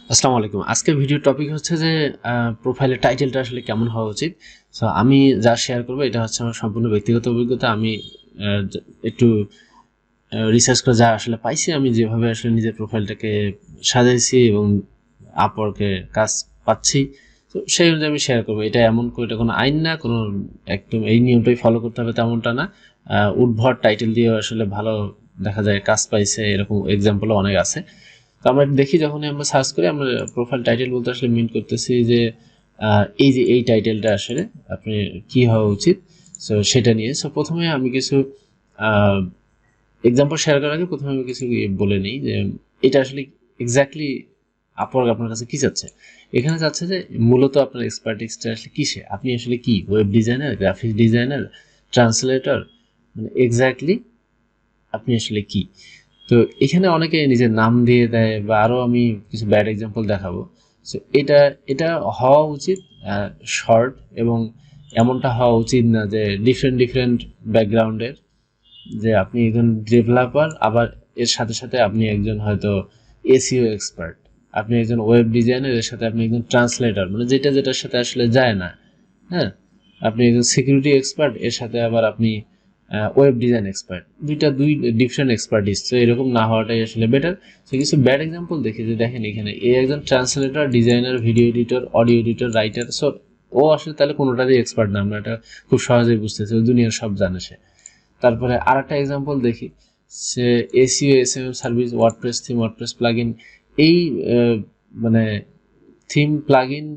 আসসালামু আলাইকুম। আজকের ভিডিও টপিক হচ্ছে যে প্রোফাইলের টাইটেলটা আসলে কেমন হওয়া উচিত। সো আমি যা শেয়ার করব এটা হচ্ছে আমার সম্পূর্ণ ব্যক্তিগত অভিজ্ঞতা। আমি একটু রিসার্চ করে যা আসলে পাইছি, আমি যেভাবে আসলে নিজের প্রোফাইলটাকে সাজাইছি এবং আপওয়ার্কে কাজ পাচ্ছি, তো সেই অনুযায়ী আমি শেয়ার করবো। এটা এমন এটা কোনো আইন না, কোনো একদম এই নিয়মটাই ফলো করতে হবে তেমনটা না। উদ্ভট টাইটেল দিয়ে আসলে ভালো দেখা যায় কাজ পাইছে, এরকম এক্সাম্পলও অনেক আছে। তো আমরা দেখি যখনই আমরা সার্চ করি, আমরা প্রোফাইল টাইটেল বলতে আসলে মিন করতেছি যে এই যে এই টাইটেলটা আসলে আপনি কি হওয়া উচিত। সো সেটা নিয়ে প্রথমে আমি কিছু এক্সাম্পল শেয়ার করার আগে প্রথমে আমি কিছু বলে নিই যে এটা আসলে এক্স্যাক্টলি আপওয়ার্ক আপনার কাছে কি চাচ্ছে। এখানে চাচ্ছে যে মূলত আপনার এক্সপার্টিসটা আসলে কিসে, আপনি আসলে কি web designer, graphics designer, translator, মানে এক্স্যাক্টলি আপনি আসলে কি। তো এখানে অনেকে নিজের নাম দিয়ে দেয় বা আরও আমি কিছু ব্যাড এক্সাম্পল দেখাবো। সো এটা এটা হওয়া উচিত শর্ট, এবং এমনটা হওয়া উচিত না যে ডিফারেন্ট ডিফারেন্ট ব্যাকগ্রাউন্ডের, যে আপনি একজন ডেভেলপার আবার এর সাথে সাথে আপনি একজন হয়তো এসইও এক্সপার্ট, আপনি একজন ওয়েব ডিজাইনার, এর সাথে আপনি একজন ট্রান্সলেটর, মানে যেটা যেটার সাথে আসলে যায় না। হ্যাঁ, আপনি একজন সিকিউরিটি এক্সপার্ট, এর সাথে আবার আপনি ওয়েব ডিজাইন এক্সপার্ট, দুই ডিফারেন্ট এক্সপার্টিস। তো এরকম না হওয়াটাই আসলে বেটার। তো কিছু ব্যাড এক্সাম্পল দেখি যে দেখেন এখানে এ একজন translator, designer, video editor, audio editor, writer. So ও আসলে তাহলে কোনোটাতেই এক্সপার্ট না, আমরা এটা খুব সহজেই বুঝতেছি, দুনিয়ার সব জানে সে। তারপরে আর একটা এক্সাম্পল দেখি, সে SEO, SMM service, WordPress theme, WordPress plugin, এই মানে থিম প্লাগইন,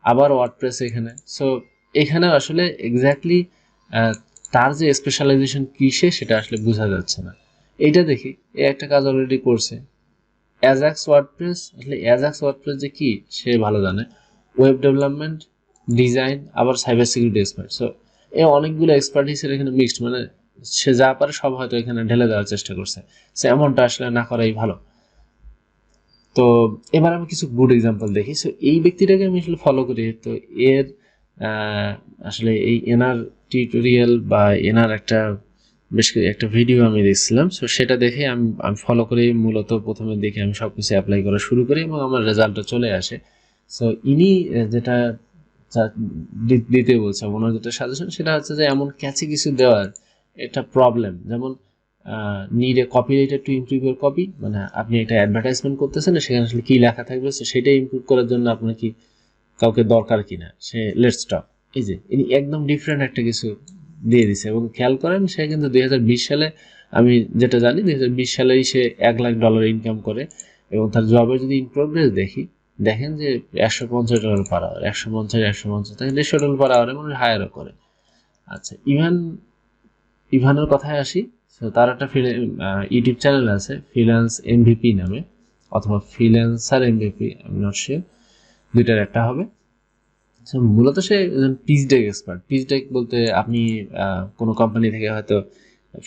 আবার ওয়ার্ডপ্রেস এখানে। সো এখানে আসলে এক্স্যাক্টলি তার যে স্পেশালাইজেশন কিসে সেটা আসলে বোঝা যাচ্ছে না। এইটা দেখি এ একটা কাজ অলরেডি করছে, অ্যাজাক্স ওয়ার্ডপ্রেস। আসলে অ্যাজাক্স ওয়ার্ডপ্রেস যে কি সে ভালো জানে, ওয়েব ডেভেলপমেন্ট, ডিজাইন, আবার সাইবার সিকিউরিটি এক্সপার্ট। সো এ অনেকগুলো এক্সপার্টিসের এখানে মিক্সড, মানে সে যা পারে সব হয়তো এখানে ঢেলে দেওয়ার চেষ্টা করছে। সো এমনটা আসলে না করাই ভালো। তো এবার আমি কিছু গুড এক্সাম্পল দেখি। সো এই ব্যক্তিটাকে আমি আসলে ফলো করি। তো এর আসলে এই এনার টিউটোরিয়াল বা এনার বেশ একটা ভিডিও আমি দেখছিলাম। সো সেটা দেখে আমি ফলো করি, মূলত প্রথমে দেখে আমি সব কিছু অ্যাপ্লাই করা শুরু করি এবং আমার রেজাল্টটা চলে আসে। সো ইনি যেটা দিতে বলছে, ওনার যেটা সাজেশন সেটা হচ্ছে যে এমন ক্যাচি কিছু দেওয়ার, এটা প্রবলেম। যেমন need a copywriter to improve your copy, মানে আপনি একটা অ্যাডভার্টাইজমেন্ট করতেছেন, সেখানে আসলে কি লেখা থাকবে সেটাই ইমপ্রুভ করার জন্য আপনার কি কাউকে দরকার কিনা, সে লেটস টক। এই যে ইনি একদম ডিফারেন্ট একটা কিছু দিয়ে দিছে, এবং খেয়াল করেন সে কিন্তু 2020 সালে, আমি যেটা জানি 2020 সালেই সে $1 লাখ ইনকাম করে, এবং তার জবের যদি ইন প্রোগ্রেস দেখি, দেখেন যে $150 পার আওয়ার, 150 তাই $150 পার আওয়ারে মানে হায়ারও করে। আচ্ছা, ইভানের কথায় আসি। তো তার একটা ইউটিউব চ্যানেল আছে ফ্রিল্যান্স এমভিপি নামে, অথবা ফ্রিল্যান্সার এমভিপি, আমি নট শিওর, দুইটার একটা হবে। মূলত সে pitch deck expert. Pitch deck বলতে আপনি কোনো কোম্পানি থেকে হয়তো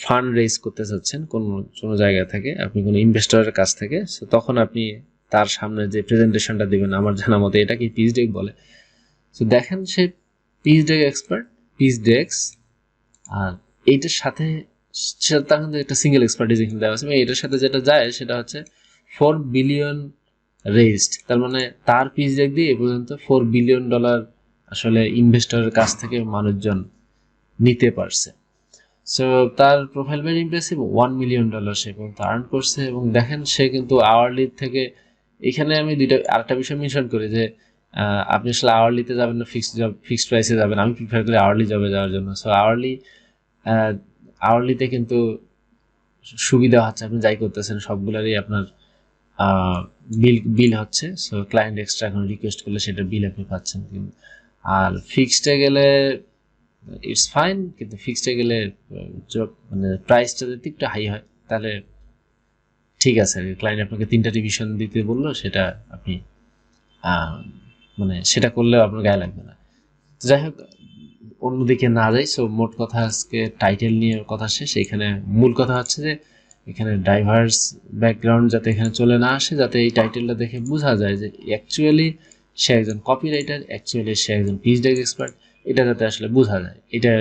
ফান্ড রেজ করতে চাচ্ছেন, কোনো কোনো জায়গা থেকে, আপনি কোনো ইনভেস্টরের কাছ থেকে। সো তখন আপনি তার সামনে যে প্রেজেন্টেশনটা দিবেন, আমার জানা মতে এটাকে পিচ ডেক বলে। তো দেখেন সে পিচ ডেক এক্সপার্ট, পিচ ডেক্স, আর এইটার সাথে তার কিন্তু একটা সিঙ্গেল এক্সপার্টিজ এখানে দেওয়া আছে, এবং এটার সাথে যেটা যায় সেটা হচ্ছে 4 বিলিয়ন রেজড। তার মানে তার পিচ ডেক দিয়ে এ পর্যন্ত $4 বিলিয়ন আসলে ইনভেস্টরের কাছ থেকে মানুষজন নিতে পারছে। সো তার প্রোফাইল ভেরি ইমপ্রেসিভ, $1 মিলিয়ন সে পর্যন্ত আর্ন করছে। এবং দেখেন সে কিন্তু আওয়ারলি থেকে, এখানে আমি আরেকটা বিষয় মেনশন করি যে আপনি আসলে আওয়ারলিতে যাবেন না ফিক্সড প্রাইসে যাবেন, আমি প্রিফার করি আওয়ারলি জবে যাওয়ার জন্য। সো আওয়ারলিতে কিন্তু সুবিধা হচ্ছে, আপনি যাই করতেছেন সবগুলারই আপনার বিল হচ্ছে। সো ক্লায়েন্ট এক্সট্রা এখন রিকোয়েস্ট করলে সেটা বিল আপনি পাচ্ছেন। আর ফিক্সডে গেলে ইটস ফাইন, কিন্তু ফিক্সডে গেলে মানে প্রাইসটা যদি একটু হাই হয় তাহলে ঠিক আছে। ক্লায়েন্ট আপনাকে 3টা রিভিশন দিতে বললো, সেটা আপনি মানে সেটা করলেও আপনার গায়ে লাগবে না। যাই হোক, অন্যদিকে না যাই। সো মোট কথা আজকে টাইটেল নিয়ে কথা শেষ। এখানে মূল কথা হচ্ছে যে এখানে ডাইভার্স ব্যাকগ্রাউন্ড যাতে এখানে চলে না আসে, যাতে এই টাইটেলটা দেখে বোঝা যায় যে অ্যাকচুয়ালি সে একজন কপিরাইটার, অ্যাকচুয়ালি সে একজন পিচ ডেক এক্সপার্ট, এটা যাতে আসলে বোঝা যায়, এটা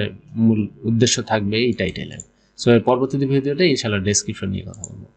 মূল উদ্দেশ্য থাকবে এই টাইটেলের। সো এর পরবর্তী ভিডিওতে ইনশাআল্লাহ ডেসক্রিপশন নিয়ে কথা বলবো।